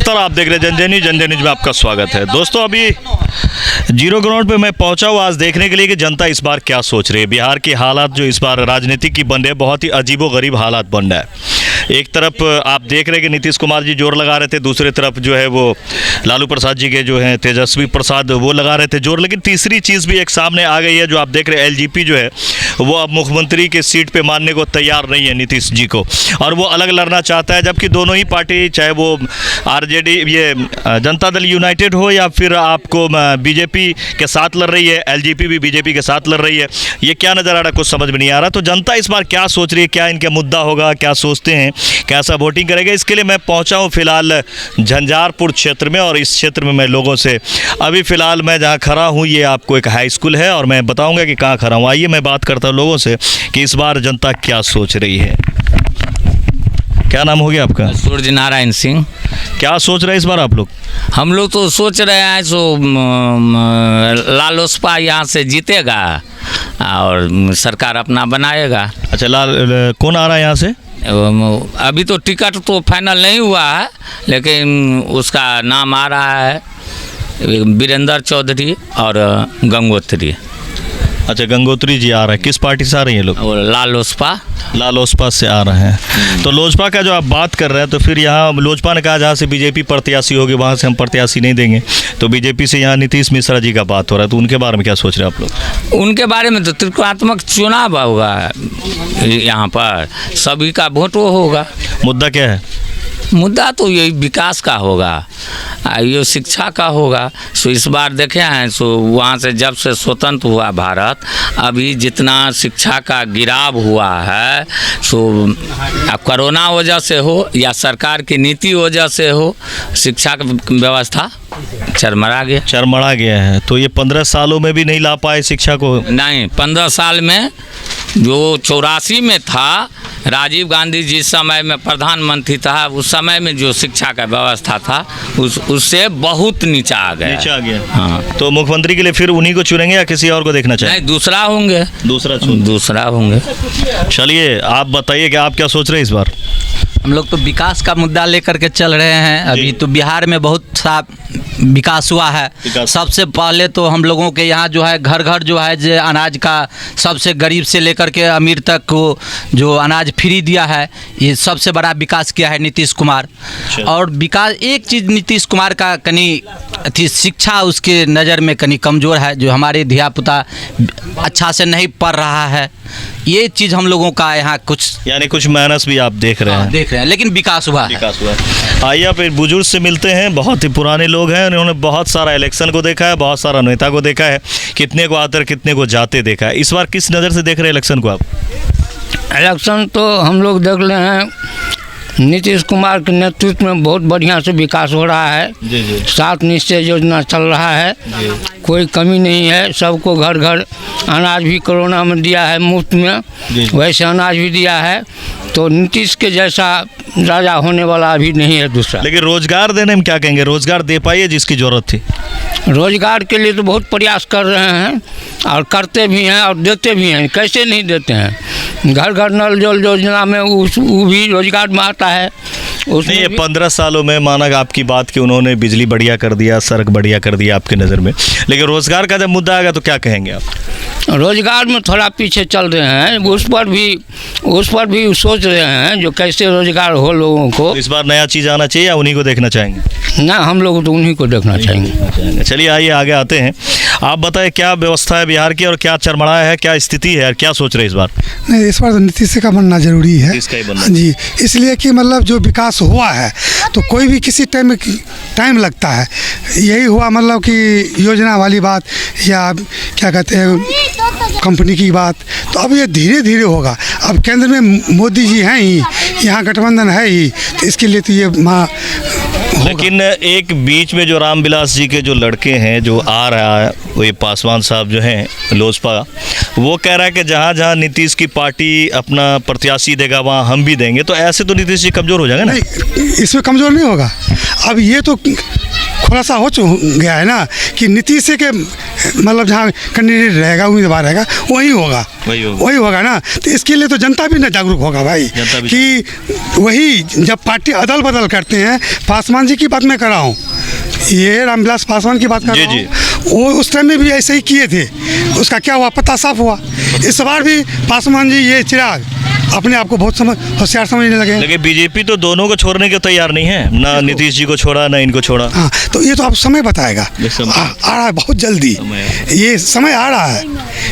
नमस्कार, आप देख रहे हैं जन न्यूज में आपका स्वागत है। दोस्तों, अभी जीरो ग्राउंड पे मैं पहुंचा हूँ आज देखने के लिए कि जनता इस बार क्या सोच रही है। बिहार के हालात जो इस बार राजनीतिक की बन रहे हैं, बहुत ही अजीबोगरीब हालात बन रहा है। एक तरफ आप देख रहे हैं कि नीतीश कुमार जी जोर लगा रहे थे, दूसरी तरफ जो है वो लालू प्रसाद जी के जो हैं तेजस्वी प्रसाद वो लगा रहे थे जोर। लेकिन तीसरी चीज़ भी एक सामने आ गई है, जो आप देख रहे हैं एलजेपी जो है वो अब मुख्यमंत्री के सीट पे मानने को तैयार नहीं है नीतीश जी को, और वो अलग लड़ना चाहता है। जबकि दोनों ही पार्टी, चाहे वो आरजेडी ये जनता दल यूनाइटेड हो या फिर आपको बीजेपी के साथ लड़ रही है, एलजेपी भी बीजेपी के साथ लड़ रही है। ये क्या नज़र आ रहा है, कुछ समझ में नहीं आ रहा। तो जनता इस बार क्या सोच रही है, क्या इनका मुद्दा होगा, क्या सोचते हैं, कैसा वोटिंग करेगा, इसके लिए मैं पहुंचा हूं फिलहाल झंझारपुर क्षेत्र में। और इस क्षेत्र में मैं लोगों से अभी फ़िलहाल मैं जहां खड़ा हूं, ये आपको एक हाई स्कूल है और मैं बताऊंगा कि कहां खड़ा हूं। आइए मैं बात करता हूं लोगों से कि इस बार जनता क्या सोच रही है। क्या नाम हो गया आपका? सूर्य नारायण सिंह। क्या सोच रहे हैं इस बार आप लोग? हम लोग तो सोच रहे हैं सो लालोसपा यहाँ से जीतेगा और सरकार अपना बनाएगा। अच्छा, कौन आ रहा है यहाँ से? अभी तो टिकट तो फाइनल नहीं हुआ है, लेकिन उसका नाम आ रहा है वीरेंद्र चौधरी और गंगोत्री। अच्छा, गंगोत्री जी आ रहे हैं। किस पार्टी से आ रही हैं लोग? लालोसपा से आ रहे हैं। तो लोजपा का जो आप बात कर रहे हैं, तो फिर यहाँ लोजपा ने कहा जहाँ से बीजेपी प्रत्याशी होगी वहाँ से हम प्रत्याशी नहीं देंगे, तो बीजेपी से यहाँ नीतीश मिश्रा जी का बात हो रहा है। तो उनके बारे में क्या सोच रहे हैं आप लोग? उनके बारे में तो त्रिकोणात्मक चुनाव होगा, यहाँ पर सभी का वोट होगा। मुद्दा क्या है? मुद्दा तो यही विकास का होगा, ये शिक्षा का होगा। सो इस बार देखे हैं सो वहाँ से जब से स्वतंत्र हुआ भारत, अभी जितना शिक्षा का गिराव हुआ है, सो कोरोना वजह से हो या सरकार की नीति वजह से हो, शिक्षा की व्यवस्था चरमरा गया है। तो ये 15 सालों में भी नहीं ला पाए शिक्षा को? नहीं, 15 साल में जो 84 में था, राजीव गांधी जिस समय में प्रधानमंत्री था, उस समय में जो शिक्षा का व्यवस्था था उससे बहुत नीचा आ गया। हाँ। तो मुख्यमंत्री के लिए फिर उन्हीं को चुनेंगे या किसी और को देखना चाहिए? नहीं, दूसरा होंगे। चलिए, आप बताइए कि आप क्या सोच रहे हैं इस बार? हम लोग तो विकास का मुद्दा लेकर के चल रहे हैं। अभी तो बिहार में बहुत सा विकास हुआ है। सबसे पहले तो हम लोगों के यहाँ जो है घर घर जो है जो अनाज का, सबसे गरीब से लेकर के अमीर तक को जो अनाज फ्री दिया है, ये सबसे बड़ा विकास किया है नीतीश कुमार। और विकास एक चीज़ नीतीश कुमार का कनी थी, शिक्षा उसके नज़र में कनी कमज़ोर है, जो हमारे धियापुता अच्छा से नहीं पढ़ रहा है। ये चीज़ हम लोगों का यहाँ कुछ माइनस भी आप देख रहे हैं, लेकिन विकास हुआ। आइए आप एक बुजुर्ग से मिलते हैं, बहुत ही पुराने लोग हैं, उन्होंने बहुत सारा इलेक्शन को देखा है, बहुत सारा नेता को देखा है, कितने को आते कितने को जाते देखा है। इस बार किस नज़र से देख रहे हैं इलेक्शन को आप? इलेक्शन तो हम लोग देख रहे हैं, नीतीश कुमार के नेतृत्व में बहुत बढ़िया से विकास हो रहा है। जी। 7 निश्चय योजना चल रहा है, कोई कमी नहीं है। सबको घर घर अनाज भी कोरोना में दिया है मुफ्त में, वैसे अनाज भी दिया है। तो नीतीश के जैसा राजा होने वाला अभी नहीं है दूसरा। लेकिन रोजगार देने में क्या कहेंगे? रोजगार दे पाइए जिसकी ज़रूरत थी। रोजगार के लिए तो बहुत प्रयास कर रहे हैं और करते भी हैं और देते भी हैं। कैसे नहीं देते हैं? घर घर नल जल योजना में वो भी रोजगार में आता है। नहीं, ये 15 सालों में माना आपकी बात कि उन्होंने बिजली बढ़िया कर दिया, सड़क बढ़िया कर दिया आपके नज़र में, लेकिन रोजगार का जब मुद्दा आएगा तो क्या कहेंगे आप? रोजगार में थोड़ा पीछे चल रहे हैं, उस पर भी सोच रहे हैं जो कैसे रोजगार हो लोगों को। तो इस बार नया चीज़ आना चाहिए या उन्हीं को देखना चाहेंगे? ना, हम लोग तो उन्हीं को देखना चाहेंगे। चलिए आइए आगे आते हैं। आप बताएं क्या व्यवस्था है बिहार की और क्या चरमराया है, क्या स्थिति है, क्या सोच रहे हैं इस बार? नहीं, इस बार तो नीतीश का बनना जरूरी है। इसका ही बनना जी, इसलिए कि मतलब जो विकास हुआ है तो कोई भी किसी टाइम लगता है। यही हुआ मतलब कि योजना वाली बात या क्या कहते हैं कंपनी की बात, तो अब ये धीरे धीरे होगा। अब केंद्र में मोदी जी हैं ही, यहाँ गठबंधन है ही, तो इसके लिए तो ये लेकिन एक बीच में जो रामविलास जी के जो लड़के हैं जो आ रहा है, वो ये पासवान साहब जो हैं लोजपा, वो कह रहा है कि जहाँ जहाँ नीतीश की पार्टी अपना प्रत्याशी देगा वहाँ हम भी देंगे। तो ऐसे तो नीतीश जी कमज़ोर हो जाएंगे ना? नहीं, इसमें कमज़ोर नहीं होगा। अब ये तो खुलासा हो गया है ना कि नीतीश के मतलब जहाँ कैंडिडेट रहेगा, उम्मीदवार रहेगा, वही होगा ना। तो इसके लिए तो जनता भी ना जागरूक होगा भाई कि वही जब पार्टी अदल बदल करते हैं, पासवान जी की बात मैं कर रहा हूँ, ये रामविलास पासवान की बात कर रहा हूँ, वो उस टाइम में भी ऐसे ही किए थे, उसका क्या हुआ पता साफ हुआ। इस बार भी पासवान जी ये चिराग अपने आप को बहुत होशियार समझने लगे। लेकिन बीजेपी तो दोनों को छोड़ने के तैयार नहीं है, ना नीतीश जी को छोड़ा ना इनको छोड़ा। हाँ, तो ये तो आप समय बताएगा, आ रहा है बहुत जल्दी, ये समय आ रहा है,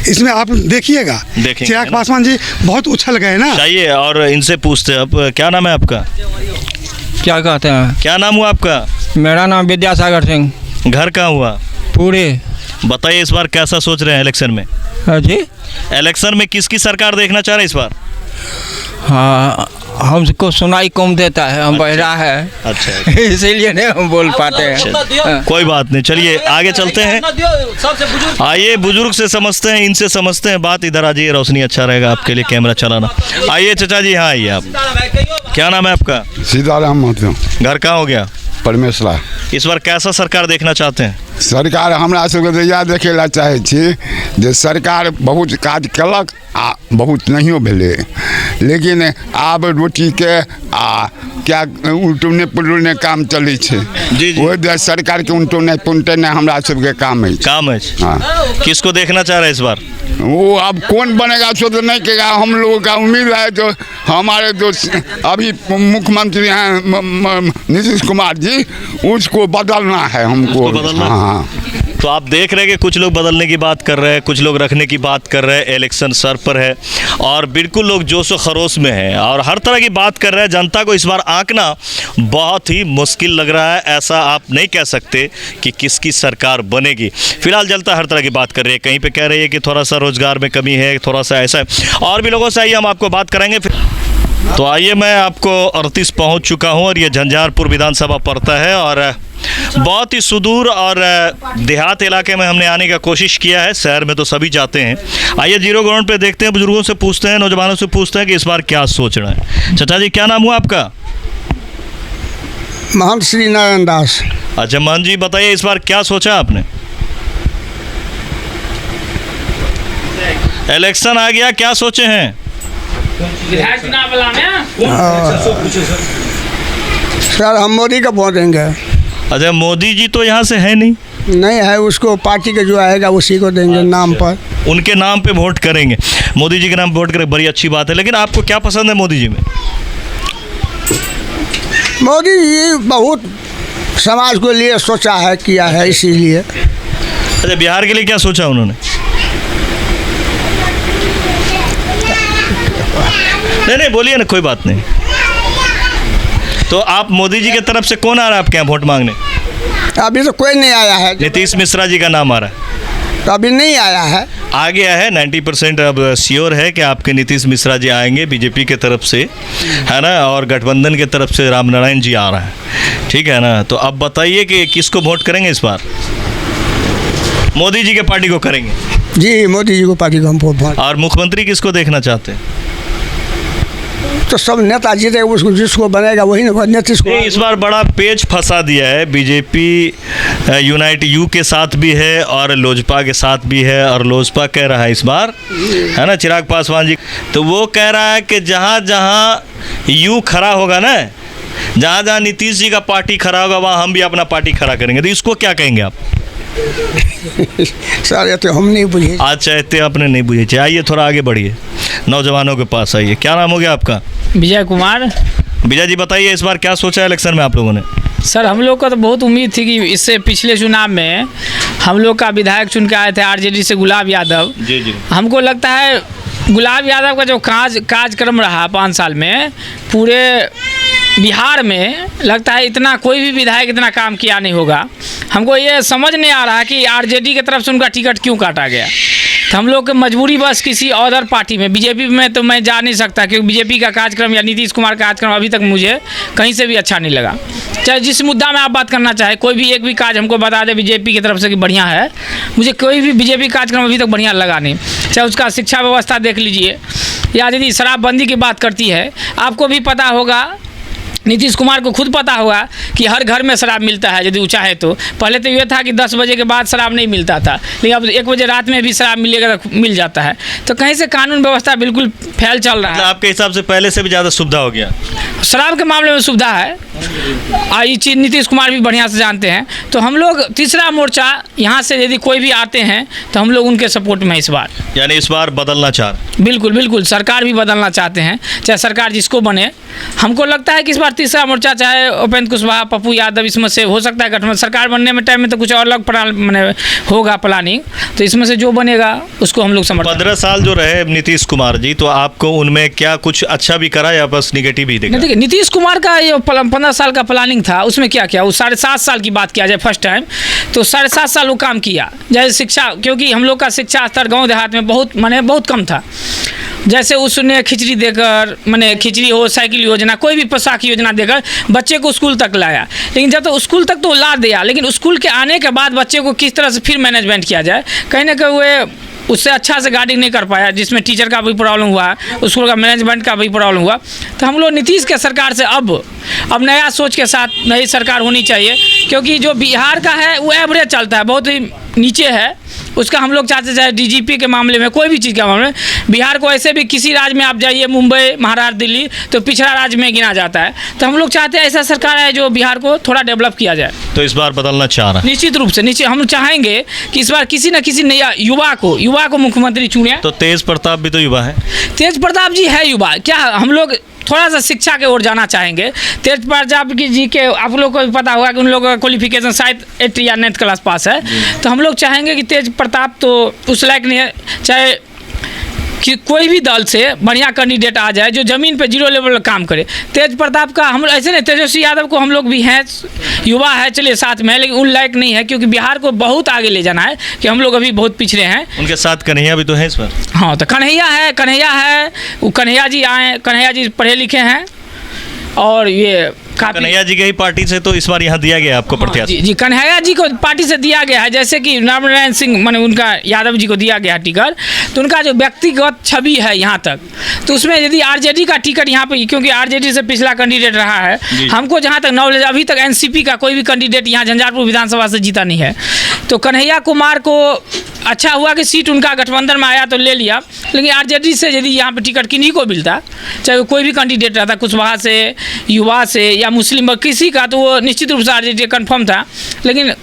इसमें आप देखिएगा। चिराग पासवान जी बहुत उछल गए ना। चाहिए और इनसे पूछते हैं, अब क्या नाम है आपका? क्या कहते हैं? क्या नाम हुआ आपका? मेरा नाम विद्यासागर सिंह। घर कहाँ हुआ? पूरे। बताइए इस बार कैसा सोच रहे हैं इलेक्शन में? जी, इलेक्शन में किसकी सरकार देखना चाह रहे हैं इस बार? हाँ, हमको सुनाई कम देता है, हम बहरा है, अच्छा इसीलिए नहीं हम बोल पाते हैं। कोई बात नहीं, चलिए आगे चलते हैं। आइए बुजुर्ग से समझते हैं, इनसे समझते हैं बात। इधर आ जाइए, रोशनी अच्छा रहेगा आपके लिए, कैमरा चलाना। आइए चाचा जी, हाँ आइए। आप क्या नाम है आपका? सीताराम महतो। घर कहाँ हो गया? परमेश्वरा। इस बार कैसा सरकार देखना चाहते हैं? सरकार हमरा सबके तऽ इएह देखै लए चाहै छी जे सरकार बहुत काज केलक आ बहुत नहियो भेलै, लेकिन आब रोटीके आ क्या उल्टोने पुलटोने काम चलै छै, ओहि सरकारके उल्टोने पुलटोने हमरा सबके काम है। हाँ, किसको देखना चाह रहे हैं इस बार? वो अब कौन बनेगा सो तो नहीं कहेगा, हम लोगों का उम्मीद है जो हमारे जो अभी मुख्यमंत्री हैं नीतीश कुमार जी, उसको बदलना है हमको। हाँ, तो आप देख रहे हैं कि कुछ लोग बदलने की बात कर रहे हैं, कुछ लोग रखने की बात कर रहे हैं। इलेक्शन सर पर है और बिल्कुल लोग जोशो खरोश में हैं और हर तरह की बात कर रहे हैं। जनता को इस बार आंकना बहुत ही मुश्किल लग रहा है। ऐसा आप नहीं कह सकते कि किसकी सरकार बनेगी। फिलहाल जनता हर तरह की बात कर रही है, कहीं पे कह रही है कि थोड़ा सा रोजगार में कमी है, थोड़ा सा ऐसा है, और भी लोगों से आइए हम आपको बात कराएंगे। तो आइए, मैं आपको 38 पहुँच चुका हूँ और ये झंझारपुर विधानसभा पड़ता है और बहुत ही सुदूर और देहात इलाके में हमने आने का कोशिश किया है। शहर में तो सभी जाते हैं। आइए जीरो ग्राउंड पे देखते हैं, बुजुर्गों से पूछते हैं, नौजवानों से पूछते हैं कि इस बार क्या सोच रहे हैं। चाचा जी, क्या नाम हुआ आपका? महंत श्री नारायण दास। अच्छा महंत जी, बताइए इस बार क्या सोचा आपने? इलेक्शन आ गया, क्या सोचे हैं? सर हम मोदी का वोट देंगे। अच्छा, मोदी जी तो यहाँ से है नहीं है, उसको पार्टी के जो आएगा उसी को देंगे। नाम पर, उनके नाम पे वोट करेंगे। मोदी जी के नाम वोट करें, बड़ी अच्छी बात है। लेकिन आपको क्या पसंद है मोदी जी में? मोदी जी बहुत समाज के लिए सोचा है, किया है, इसीलिए। अच्छा, बिहार के लिए क्या सोचा उन्होंने? नहीं बोलिए ना, कोई बात नहीं। तो आप मोदी जी की तरफ से कौन आ रहा है आपके यहाँ वोट मांगने? अभी तो कोई नहीं आया है। नीतीश मिश्रा जी का नाम आ रहा है। तो अभी नहीं आया है, आ गया है। 90% अब श्योर है कि आपके नीतीश मिश्रा जी आएंगे बीजेपी के तरफ से, है ना, और गठबंधन के तरफ से राम नारायण जी आ रहा है, ठीक है ना। तो अब बताइए कि किसको वोट करेंगे इस बार? मोदी जी के पार्टी को करेंगे? जी, मोदी जी को पार्टी को हम वोट। और मुख्यमंत्री किसको देखना चाहते हैं? तो सब नेता जीते, उसको जिसको बनेगा वही ना नीतीश को। इस बार बड़ा पेच फंसा दिया है। बीजेपी यूनाइट यू के साथ भी है और लोजपा के साथ भी है, और लोजपा कह रहा है इस बार, है ना, चिराग पासवान जी, तो वो कह रहा है कि जहाँ जहाँ यू खड़ा होगा ना, जहाँ जहाँ नीतीश जी का पार्टी खड़ा होगा, वहाँ हम भी अपना पार्टी खड़ा करेंगे। तो इसको क्या कहेंगे आप? सर ये तो हम नहीं बुझे। अच्छा, इतने आपने नहीं बुझे। आइए थोड़ा आगे बढ़िए, नौजवानों के पास आइए। क्या नाम हो गया आपका? विजय कुमार। विजय जी, बताइए इस बार क्या सोचा है इलेक्शन में आप लोगों ने? सर हम लोग का तो बहुत उम्मीद थी कि इससे पिछले चुनाव में हम लोग का विधायक चुन के आए थे आरजेडी से गुलाब यादव। जी। हमको लगता है गुलाब यादव का जो कार्यक्रम रहा 5 साल में पूरे बिहार में, लगता है इतना कोई भी विधायक इतना काम किया नहीं होगा। हमको ये समझ नहीं आ रहा कि आरजेडी की तरफ से उनका टिकट क्यों काटा गया। तो हम लोग की मजबूरी बस किसी अदर पार्टी में, बीजेपी में तो मैं जा नहीं सकता, क्योंकि बीजेपी का कार्यक्रम या नीतीश कुमार का कार्यक्रम अभी तक मुझे कहीं से भी अच्छा नहीं लगा। चाहे जिस मुद्दा में आप बात करना चाहे, कोई भी एक भी काज हमको बता दे बीजेपी की तरफ से कि बढ़िया है, मुझे कोई भी बीजेपी कार्यक्रम अभी तक बढ़िया लगा नहीं। चाहे उसका शिक्षा व्यवस्था देख लीजिए, या यदि शराबबंदी की बात करती है, आपको भी पता होगा नीतीश कुमार को खुद पता होगा कि हर घर में शराब मिलता है यदि वो चाहे तो। पहले तो ये था कि 10 बजे के बाद शराब नहीं मिलता था, लेकिन अब 1 बजे रात में भी शराब मिलेगा तो मिल जाता है। तो कहीं से कानून व्यवस्था बिल्कुल फैल चल रहा है। आपके हिसाब से पहले से भी ज़्यादा सुविधा हो गया? शराब के मामले में सुविधा है, ये चीज़ नीतीश कुमार भी बढ़िया से जानते हैं। तो हम लोग तीसरा मोर्चा यहाँ से यदि कोई भी आते हैं तो हम लोग उनके सपोर्ट में इस बार, यानी इस बार बदलना चाह रहे? बिल्कुल बिल्कुल, सरकार भी बदलना चाहते हैं, चाहे सरकार जिसको बने। हमको लगता है कि इस बार तीसरा मोर्चा, चाहे उपेंद्र कुशवाहा, पप्पू यादव, इसमें से हो सकता है गठबंधन सरकार बनने में टाइम में तो कुछ और अलग मैंने होगा प्लानिंग, तो इसमें से जो बनेगा उसको हम लोग समर्थन। 15 साल जो रहे नीतीश कुमार जी, तो आपको उनमें क्या कुछ अच्छा भी करा या बस निगेटिव ही देखा? देखिए, नीतीश कुमार का ये 15 साल का प्लानिंग था, उसमें क्या किया, वो 7.5 साल की बात किया जाए फर्स्ट टाइम तो 7.5 साल वो काम किया। जैसे शिक्षा, क्योंकि हम लोग का शिक्षा स्तर गाँव देहात में बहुत कम था। जैसे उसने खिचड़ी देकर, माने खिचड़ी हो, साइकिल योजना, कोई भी पोशाक योजना देकर बच्चे को स्कूल तक लाया। लेकिन जब तो स्कूल तक तो ला दिया, लेकिन स्कूल के आने के बाद बच्चे को किस तरह से फिर मैनेजमेंट किया जाए, कहीं ना कहीं वे उससे अच्छा से गाइडिंग नहीं कर पाया, जिसमें टीचर का भी प्रॉब्लम हुआ, स्कूल का मैनेजमेंट का भी प्रॉब्लम हुआ। तो हम लोग नीतीश के सरकार से अब नया सोच के साथ नई सरकार होनी चाहिए, क्योंकि जो बिहार का है वो एवरेज चलता है, बहुत ही नीचे है उसका। हम लोग चाहते चाहे डीजीपी के मामले में, कोई भी चीज़ के मामले में, बिहार को ऐसे भी किसी राज्य में आप जाइए, मुंबई, महाराष्ट्र, दिल्ली, तो पिछड़ा राज्य में गिना जाता है। तो हम लोग चाहते हैं ऐसा सरकार है जो बिहार को थोड़ा डेवलप किया जाए। तो इस बार बदलना चाह रहा है? निश्चित रूप से हम चाहेंगे कि इस बार किसी न किसी नया युवा को मुख्यमंत्री चुने। तो तेज प्रताप भी तो युवा है? तेज प्रताप जी है युवा, क्या हम लोग थोड़ा सा शिक्षा के ओर जाना चाहेंगे। तेज प्रताप जी के आप लोग को भी पता होगा कि उन लोगों का क्वालिफिकेशन शायद 8 या 9th क्लास पास है। तो हम लोग चाहेंगे कि तेज प्रताप तो उस लायक नहीं है, चाहे कि कोई भी दल से बढ़िया कैंडिडेट आ जाए जो ज़मीन पे 0 लेवल काम करे। तेज प्रताप का हम ऐसे नहीं, तेजस्वी यादव को हम लोग भी हैं, युवा है, चलिए साथ में है, लेकिन उन लायक नहीं है, क्योंकि बिहार को बहुत आगे ले जाना है, कि हम लोग अभी बहुत पिछड़े हैं। उनके साथ कन्हैया भी तो है इस बार? हाँ, तो कन्हैया है, वो कन्हैया जी आए, कन्हैया जी पढ़े लिखे हैं और ये कन्हैया जी के ही पार्टी से तो इस बार यहाँ दिया गया आपको प्रत्याशी? जी, कन्हैया जी को पार्टी से दिया गया है, जैसे कि नारायण सिंह माने उनका यादव जी को दिया गया टिकट, तो उनका जो व्यक्तिगत छवि है यहाँ तक, तो उसमें यदि आरजेडी का टिकट यहाँ पे, क्योंकि आरजेडी से पिछला कैंडिडेट रहा है, हमको जहाँ तक नॉलेज, अभी तक एनसीपी का कोई भी कैंडिडेट यहाँ झंझारपुर विधानसभा से जीता नहीं है। तो कन्हैया कुमार को अच्छा हुआ कि सीट उनका गठबंधन में आया तो ले लिया, लेकिन आरजेडी से यदि यहाँ पे टिकट किन्हीं को मिलता, चाहे वो कोई भी कैंडिडेट रहता, कुशवाहा से, युवा से या मुस्लिम किसी का, तो वो निश्चित रूप से आरजेडी कन्फर्म था। लेकिन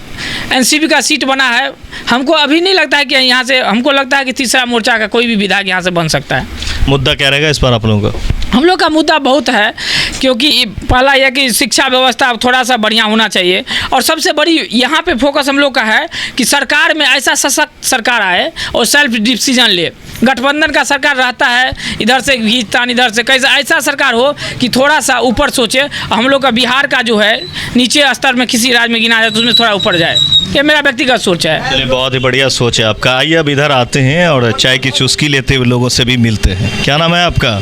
एनसीपी का सीट बना है, हमको अभी नहीं लगता है कि यहाँ से, हमको लगता है कि तीसरा मोर्चा का कोई भी विधायक यहाँ से बन सकता है। मुद्दा क्या रहेगा इस बार आप लोगों का? हम लोग का मुद्दा बहुत है, क्योंकि पहला यह कि शिक्षा व्यवस्था थोड़ा सा बढ़िया होना चाहिए, और सबसे बड़ी यहाँ पे फोकस हम लोग का है कि सरकार में ऐसा सशक्त सरकार आए और सेल्फ डिसीजन ले। गठबंधन का सरकार रहता है, इधर से घींचतान, इधर से कैसा, ऐसा सरकार हो कि थोड़ा सा ऊपर सोचे। हम लोग का बिहार का जो है नीचे स्तर में किसी राज्य में गिना जाए तो उसमें थोड़ा ऊपर जाए, ये मेरा व्यक्तिगत सोच है। चलिए, बहुत ही बढ़िया सोच है आपका। आइए अब इधर आते हैं और चाय की चुस्की लेते हुए लोगों से भी मिलते हैं। क्या नाम है आपका?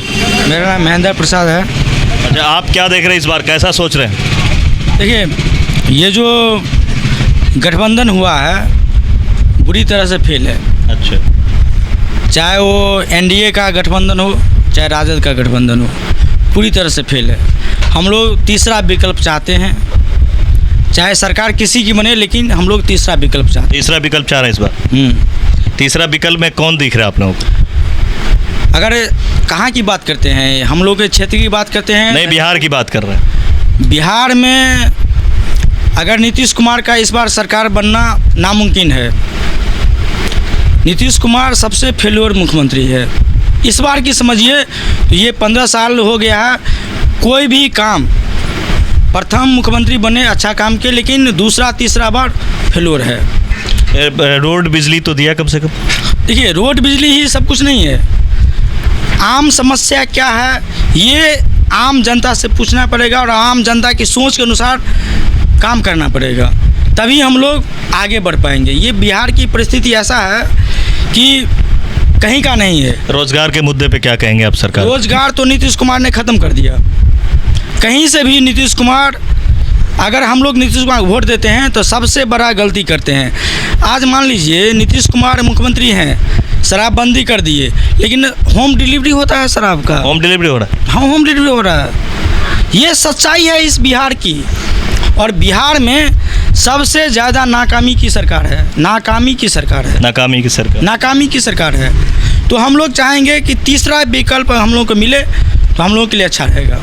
मेरा नाम महेंद्र प्रसाद है। अच्छा, आप क्या देख रहे हैं इस बार, कैसा सोच रहे हैं? देखिए, ये जो गठबंधन हुआ है बुरी तरह से फेल है। अच्छा, चाहे वो एनडीए का गठबंधन हो, चाहे राजद का गठबंधन हो, पूरी तरह से फेल है। हम लोग तीसरा विकल्प चाहते हैं, चाहे सरकार किसी की बने, लेकिन हम लोग तीसरा विकल्प चाहते हैं। तीसरा विकल्प चाह रहे हैं इस बार? तीसरा विकल्प में कौन दिख रहा है आप लोगों को? अगर कहाँ की बात करते हैं, हम लोग के क्षेत्र की बात करते हैं? नहीं, बिहार की बात कर रहे हैं। बिहार में अगर नीतीश कुमार का इस बार सरकार बनना नामुमकिन है। नीतीश कुमार सबसे फेल्योर मुख्यमंत्री है इस बार की, समझिए। ये 15 साल हो गया है, कोई भी काम, प्रथम मुख्यमंत्री बने, अच्छा काम किए, लेकिन दूसरा तीसरा बार फेल्योर है। रोड बिजली तो दिया कम से कम? देखिए, रोड बिजली ही सब कुछ नहीं है। आम समस्या क्या है, ये आम जनता से पूछना पड़ेगा और आम जनता की सोच के अनुसार काम करना पड़ेगा, तभी हम लोग आगे बढ़ पाएंगे। ये बिहार की परिस्थिति ऐसा है कि कहीं का नहीं है। रोजगार के मुद्दे पे क्या कहेंगे आप सरकार? रोजगार तो नीतीश कुमार ने ख़त्म कर दिया। कहीं से भी नीतीश कुमार, अगर हम लोग नीतीश कुमार को वोट देते हैं तो सबसे बड़ा गलती करते हैं। आज मान लीजिए नीतीश कुमार मुख्यमंत्री हैं, शराबबंदी कर दिए, लेकिन होम डिलीवरी होता है शराब का। होम डिलीवरी हो रहा है? हाँ, होम डिलीवरी हो रहा है। ये सच्चाई है इस बिहार की। और बिहार में सबसे ज़्यादा नाकामी की सरकार है, नाकामी की सरकार है, नाकामी की सरकार। नाकामी की सरकार है। तो हम लोग चाहेंगे कि तीसरा विकल्प हम लोग को मिले तो हम लोगों के लिए अच्छा रहेगा।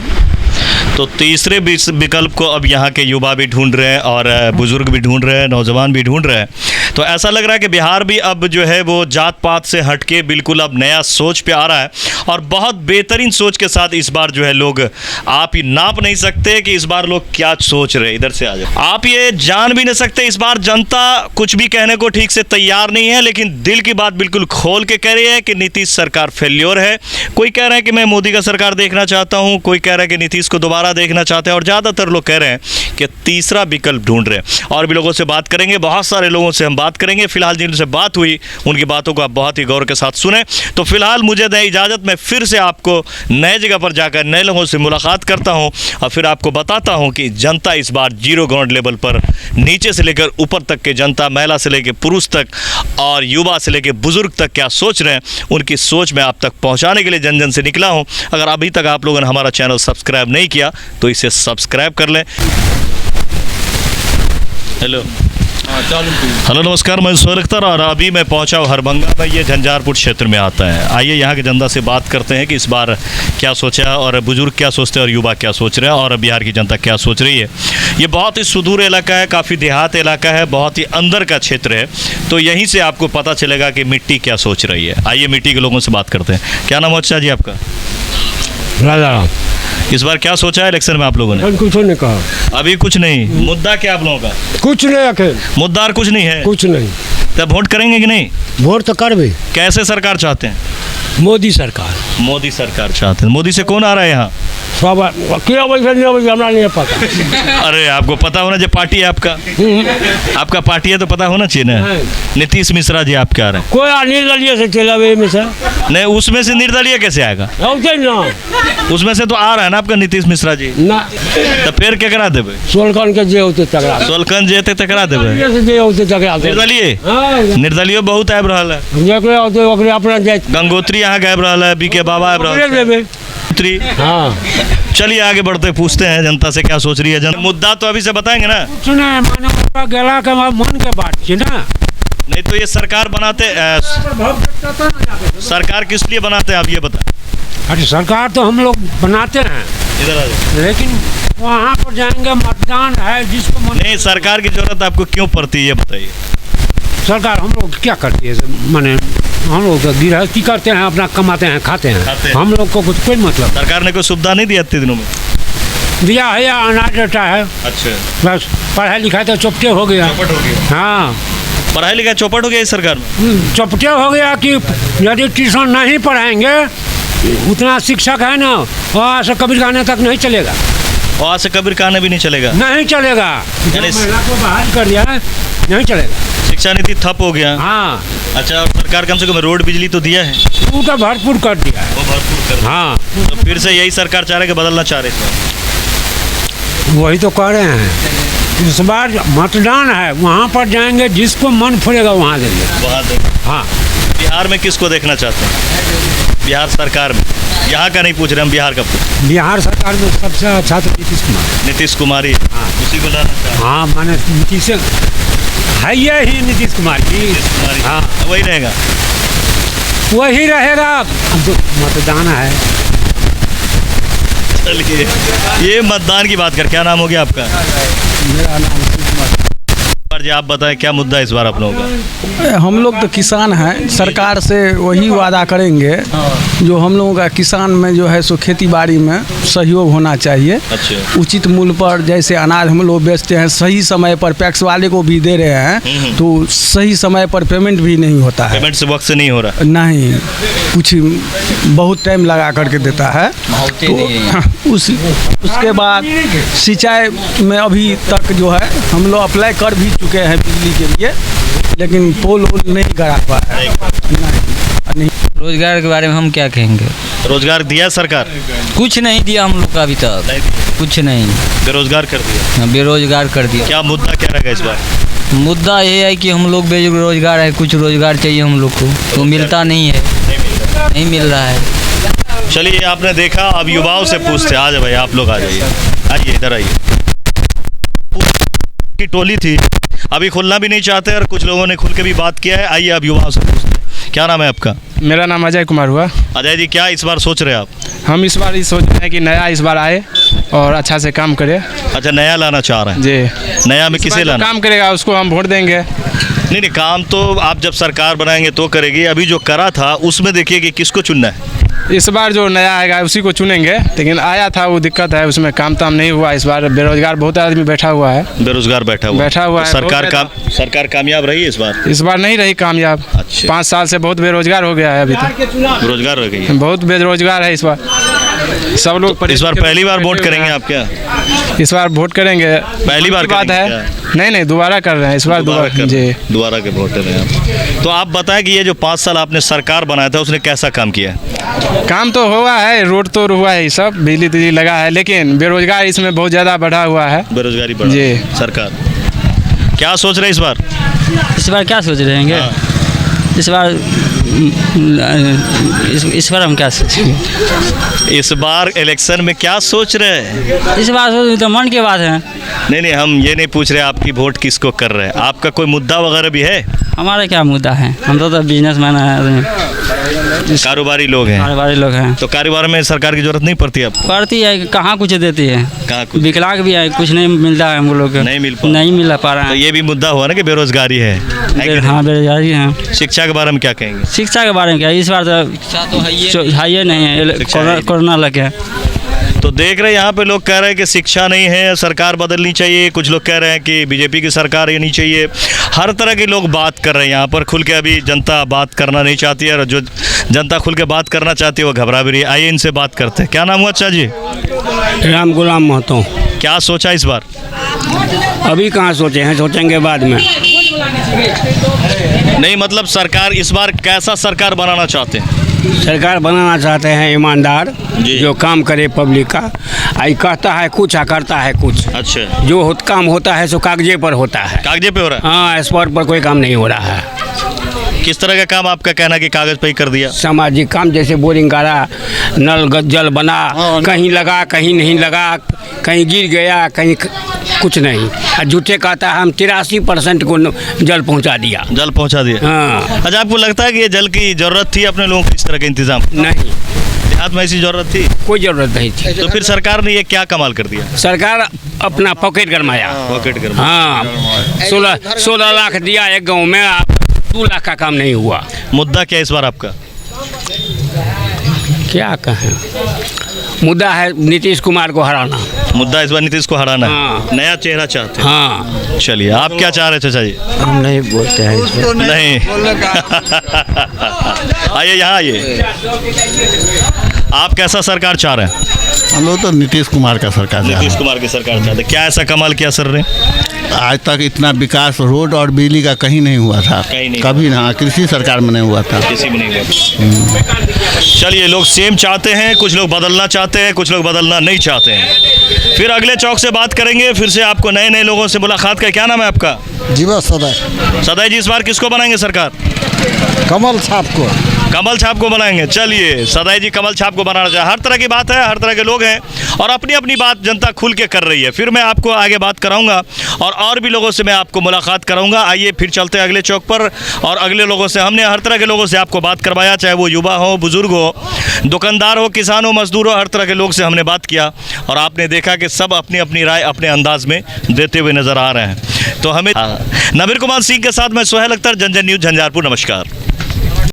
तो तीसरे विकल्प को अब यहाँ के युवा भी ढूंढ रहे हैं और बुजुर्ग भी ढूंढ रहे हैं, नौजवान भी ढूंढ रहे हैं। तो ऐसा लग रहा है कि बिहार भी अब जो है वो जात पात से हटके बिल्कुल अब नया सोच पे आ रहा है और बहुत बेहतरीन सोच के साथ इस बार जो है लोग, आप ही नाप नहीं सकते कि इस बार लोग क्या सोच रहे हैं। इधर से आ जाए, आप ये जान भी नहीं सकते इस बार जनता कुछ भी कहने को ठीक से तैयार नहीं है, लेकिन दिल की बात बिल्कुल खोल के कह रही है कि नीतीश सरकार फेल्योर है। कोई कह रहा है कि मैं मोदी का सरकार देखना चाहता हूँ, कोई कह रहा है कि नीतीश को दोबारा देखना चाहते हैं और ज़्यादातर लोग कह रहे हैं कि तीसरा विकल्प ढूंढ रहे हैं। और भी लोगों से बात करेंगे, बहुत सारे लोगों से हम बात करेंगे। फिलहाल जिनसे बात हुई उनकी बातों को आप बहुत ही गौर के साथ सुने। तो फिलहाल मुझे दें इजाज़त, मैं फिर से आपको नए जगह पर जाकर नए लोगों से मुलाकात करता हूं और फिर आपको बताता हूं कि जनता इस बार जीरो ग्राउंड लेवल पर नीचे से लेकर ऊपर तक के जनता, महिला से लेकर पुरुष तक और युवा से लेकर बुजुर्ग तक क्या सोच रहे हैं, उनकी सोच में आप तक पहुंचाने के लिए जन जन से निकला हूं। अगर अभी तक आप लोगों ने हमारा चैनल सब्सक्राइब नहीं किया तो इसे सब्सक्राइब कर लें। हेलो हेलो नमस्कार, मैं सोहेल अख्तर और अभी मैं पहुंचा हूँ हरभंगा में। ये झंझारपुर क्षेत्र में आता है। आइए यहाँ के जनता से बात करते हैं कि इस बार क्या सोचा है और बुजुर्ग क्या सोचते हैं और युवा क्या सोच रहे हैं और बिहार की जनता क्या सोच रही है। ये बहुत ही सुदूर इलाका है, काफ़ी देहात इलाका है, बहुत ही अंदर का क्षेत्र है। तो यहीं से आपको पता चलेगा कि मिट्टी क्या सोच रही है। आइए मिट्टी के लोगों से बात करते हैं। क्या नाम है अच्छा जी आपका? राजा इस बार क्या सोचा है इलेक्शन में आप लोगों ने? कुछ नहीं कहा, अभी कुछ नहीं। मुद्दा क्या आप लोगों का? कुछ नहीं रखे, मुद्दा और कुछ नहीं है, कुछ नहीं। तब वोट करेंगे कि नहीं? वोट तो कर भी। कैसे सरकार चाहते हैं? मोदी सरकार। मोदी सरकार चाहते हैं। मोदी से कौन आ रहा है यहाँ? सब क्या वैसे नहीं वैसे हमारा नहीं पता। अरे आपको पता होना जो पार्टी है आपका, आपका पार्टी है तो पता होना चाहिए ना। नीतीश मिश्रा जी आपके आ रहे हैं। कोई निर्दलीय से चला में से नहीं, उसमें से निर्दलीय कैसे आएगा? ना उसमें से तो आ रहा है ना आपका नीतीश मिश्रा जी। ना तो फिर क्या करा देवे? सोलकन के जे होते तकरा, सोलकन जे तक करा देवे। जे होते तकरा निर्दलीय निर्दलीय बहुत आबि रहा है। जकरे होते ओकरे अपना जाए। गंगोत्री यहाँ गायब रहा है, बीके बाबा आबि रहा है। हाँ चलिए आगे बढ़ते पूछते हैं जनता से क्या सोच रही है। मुद्दा तो अभी से बताएंगे ना। सुने माने गेला के मन के बात छी ना। नहीं तो ये सरकार बनाते सरकार किस लिए बनाते हैं आप ये बताएं। अरे सरकार तो हम लोग बनाते हैं, इधर आ जाओ। लेकिन वहाँ पर जाएंगे मतदान है जिसको मन। नहीं, सरकार की जरूरत आपको क्यों पड़ती है ये बताइए। सरकार हम लोग क्या करती है, माने हम लोग गृहस्थी करते हैं, अपना कमाते हैं, खाते हैं। हम लोग को कुछ कोई मतलब। सरकार ने कोई सुविधा नहीं दिया इतने दिनों में? दिया है या अनाज देता है। अच्छा, बस पढ़ाई लिखाई तो चौपटे हो गया। चौपट हो गया। हाँ, पढ़ाई लिखाई चौपट हो गया इस सरकार में। चौपटे हो गया कि यदि ट्यूशन नहीं पढ़ाएंगे, उतना शिक्षक है ना, वहाँ से कबीर खाने तक नहीं चलेगा। वहाँ से कबीर खाने भी नहीं चलेगा? नहीं चलेगा। महिला को बहाल कर दिया है, नहीं चलेगा। शिक्षा नीति ठप हो गया। हाँ। अच्छा, और सरकार कम से कम रोड बिजली तो दिया है? वो तो भरपूर कर दिया है। वो भरपूर कर दिया। हाँ, तो फिर से यही सरकार चाह रहे कि बदलना चाह रहे थे? वही तो कह रहे हैं। इस बार मतदान है, वहाँ पर जाएंगे, जिसको मन फुलेगा वहाँ देंगे। वहाँ देंगे। हाँ। बिहार में किसको देखना चाहते हैं? बिहार सरकार में? यहाँ का नहीं पूछ रहे हम, बिहार का पूछ। बिहार सरकार में सबसे अच्छा तो नीतीश कुमार। नीतीश कुमार ही? हाँ। उसी को लाना चाहते हैं। हाँ, माने नीतीश है ही नीतीश कुमार जी। हाँ, वही रहेगा। वही रहेगा। अब तो मतदान है। चलिए, ये मतदान की बात कर, क्या नाम हो गया आपका? मेरा नाम जी, आप बताएं क्या मुद्दा है इस बार आप लोगों का? हम लोग तो किसान हैं, सरकार से वही वादा करेंगे जो हम लोगों का किसान में जो है सो खेती बाड़ी में सहयोग होना चाहिए। अच्छा। उचित मूल्य पर जैसे अनाज हम लोग बेचते हैं, सही समय पर पैक्स वाले को भी दे रहे हैं, तो सही समय पर पेमेंट भी नहीं होता है। पेमेंट से वक्त से नहीं हो रहा? नहीं, कुछ बहुत टाइम लगा करके देता है। तो उसके बाद सिंचाई में अभी तक जो है हम लोग अप्लाई कर भी चुके हैं बिजली के लिए, लेकिन पोल वोल नहीं करा हुआ है। नहीं। रोजगार के बारे में हम क्या कहेंगे? रोजगार दिया सरकार? कुछ नहीं दिया हम लोग का अभी तक, कुछ नहीं। बेरोजगार कर दिया? बेरोजगार कर दिया। क्या मुद्दा क्या रहेगा इस बार? मुद्दा ये है कि हम लोग बेरोजगार है, कुछ रोजगार चाहिए हम लोग को, तो मिलता नहीं है, नहीं मिल रहा है। चलिए आपने देखा, अब युवाओं से पूछते हैं। आ जाए भाई, आप लोग आ जाइए, आइए इधर आइए। की टोली थी, अभी खुलना भी नहीं चाहते और कुछ लोगों ने खुल के भी बात किया है। आइए अब युवाओं से पूछते हैं। क्या नाम है आपका? मेरा नाम अजय कुमार हुआ। अजय जी, क्या इस बार सोच रहे हैं आप? हम इस बार ये सोच रहे हैं कि नया इस बार आए और अच्छा से काम करे। अच्छा, नया लाना चाह रहे हैं जी। नया में किसे लाना? काम करेगा उसको हम वोट देंगे। नहीं, काम तो आप जब सरकार बनाएंगे तो करेगी। अभी जो करा था उसमें देखिए कि किसको चुनना है। इस बार जो नया आएगा उसी को चुनेंगे, लेकिन आया था वो दिक्कत है, उसमें काम ताम नहीं हुआ। इस बार बेरोजगार बहुत आदमी बैठा हुआ है। बेरोजगार बैठा हुआ तो है। सरकार कामयाब रही है इस बार? इस बार नहीं रही कामयाब। अच्छा। 5 साल से बहुत बेरोजगार हो गया है अभी तक। बेरोजगार रह गई है। बहुत बेरोजगार है इस बार। सब लोग इस बार पहली बार वोट करेंगे आप क्या? इस बार वोट करेंगे। पहली बार बात है? नहीं, दोबारा कर रहे हैं इस बार। दोबारा के वोट रहे हैं। तो आप बताएं कि ये जो 5 साल आपने सरकार बनाया था उसने कैसा काम किया है? काम तो हुआ है, रोड तो हुआ है, सब बिजली तिजली लगा है, लेकिन बेरोजगार इसमें बहुत ज़्यादा बढ़ा हुआ है। बेरोजगारी बढ़ा जी। सरकार क्या सोच रहे हैं इस बार? इस बार क्या सोच रहे हैं? इस बार हम क्या सोचेंगे? इस बार इलेक्शन में क्या सोच रहे हैं? इस बार तो मन की बात है। नहीं, हम ये नहीं पूछ रहे आपकी वोट किसको कर रहे हैं। आपका कोई मुद्दा वगैरह भी है? हमारा क्या मुद्दा है? हम तो बिजनेसमैन हैं, कारोबारी लोग हैं। तो कारोबार में सरकार की जरूरत नहीं पड़ती? अब पड़ती है, कहाँ कुछ देती है। कहाँ कुछ? विकलांग भी है, कुछ नहीं मिलता है हम लोग को। नहीं मिल पा रहा है। है। तो ये भी मुद्दा हुआ ना कि बेरोजगारी है। हाँ, बेरोजगारी है। शिक्षा के बारे में क्या कहेंगे? शिक्षा के बारे में क्या, इस बार तो है ही नहीं है, कोरोना लग गया। तो देख रहे हैं यहाँ पे लोग कह रहे हैं कि शिक्षा नहीं है, सरकार बदलनी चाहिए। कुछ लोग कह रहे हैं कि बीजेपी की सरकार ये नहीं चाहिए। हर तरह के लोग बात कर रहे हैं यहाँ पर। खुल के अभी जनता बात करना नहीं चाहती है, और जो जनता खुल के बात करना चाहती है वो घबरा भी रही है। आइए इनसे बात करते हैं। क्या नाम हुआ अच्छा जी? राम गुलाम महतो। क्या सोचा इस बार? अभी कहाँ सोचे हैं, सोचेंगे बाद में। नहीं, मतलब सरकार इस बार कैसा सरकार बनाना चाहते हैं? सरकार बनाना चाहते हैं ईमानदार, जो काम करे पब्लिक का। आई कहता है कुछ, करता है कुछ। अच्छा। जो काम होता है सो कागजे पर होता है। कागजे पे हो रहा है? हाँ, स्पॉट पर कोई काम नहीं हो रहा है। किस तरह का काम आपका कहना कि कागज पे ही कर दिया? सामाजिक काम, जैसे बोरिंग करा, नल जल बना, कहीं लगा कहीं नहीं लगा, कहीं गिर गया कहीं कुछ नहीं। झूठे कहता है हम 83% को जल पहुंचा दिया। हाँ। अच्छा, आपको लगता है कि ये जल की जरूरत थी अपने लोगों को इस तरह के इंतजाम? नहीं, देहात में ऐसी जरूरत थी? कोई जरूरत नहीं थी। तो फिर सरकार ने ये क्या कमाल कर दिया? सरकार अपना पॉकेट गरमाया। हाँ, 16 लाख दिया एक गाँव में, 2 लाख का काम नहीं हुआ। मुद्दा क्या इस बार आपका? क्या कहें, मुद्दा है नीतीश कुमार को हराना। मुद्दा इस बार नीतीश को हराना है। हाँ। नया चेहरा चाहते हैं। हाँ। चलिए, आप क्या चाह रहे थे चाचा जी? हम नहीं बोलते हैं इसमें। नहीं। आइए यहाँ आइए। आप कैसा सरकार चाह रहे हैं? हम लोग तो नीतीश कुमार का सरकार। नीतीश कुमार की सरकार चाहते। क्या ऐसा कमाल किया सर ने? आज तक इतना विकास रोड और बिजली का कहीं नहीं हुआ था। कभी ना, कृषि सरकार में नहीं हुआ था। किसी में नहीं हुआ। चलिए, लोग सेम चाहते हैं, कुछ लोग बदलना चाहते हैं, कुछ लोग बदलना नहीं चाहते हैं। फिर अगले चौक से बात करेंगे, फिर से आपको नए नए लोगों से मुलाकात का। क्या नाम है आपका? जीवा सदाई। सदाई जी, इस बार किसको बनाएंगे सरकार? कमल छाप को। कमल छाप को बनाएंगे। चलिए, सदाई जी कमल छाप को बनाना चाहिए। हर तरह की बात है, हर तरह के लोग हैं, और अपनी अपनी बात जनता खुल के कर रही है। फिर मैं आपको आगे बात कराऊंगा और भी लोगों से मैं आपको मुलाकात कराऊंगा। आइए फिर चलते हैं अगले चौक पर, और अगले लोगों से। हमने हर तरह के लोगों से आपको बात करवाया, चाहे वो युवा हो, बुजुर्ग हो, दुकानदार हो, किसान हो, मजदूर हो, हर तरह के लोग से हमने बात किया, और आपने देखा कि सब अपनी अपनी राय अपने अंदाज में देते हुए नजर आ रहे हैं। तो हमें नबीर कुमार सिंह के साथ मैं सोहेल अख्तर, जन जन न्यूज़ झंझारपुर। नमस्कार।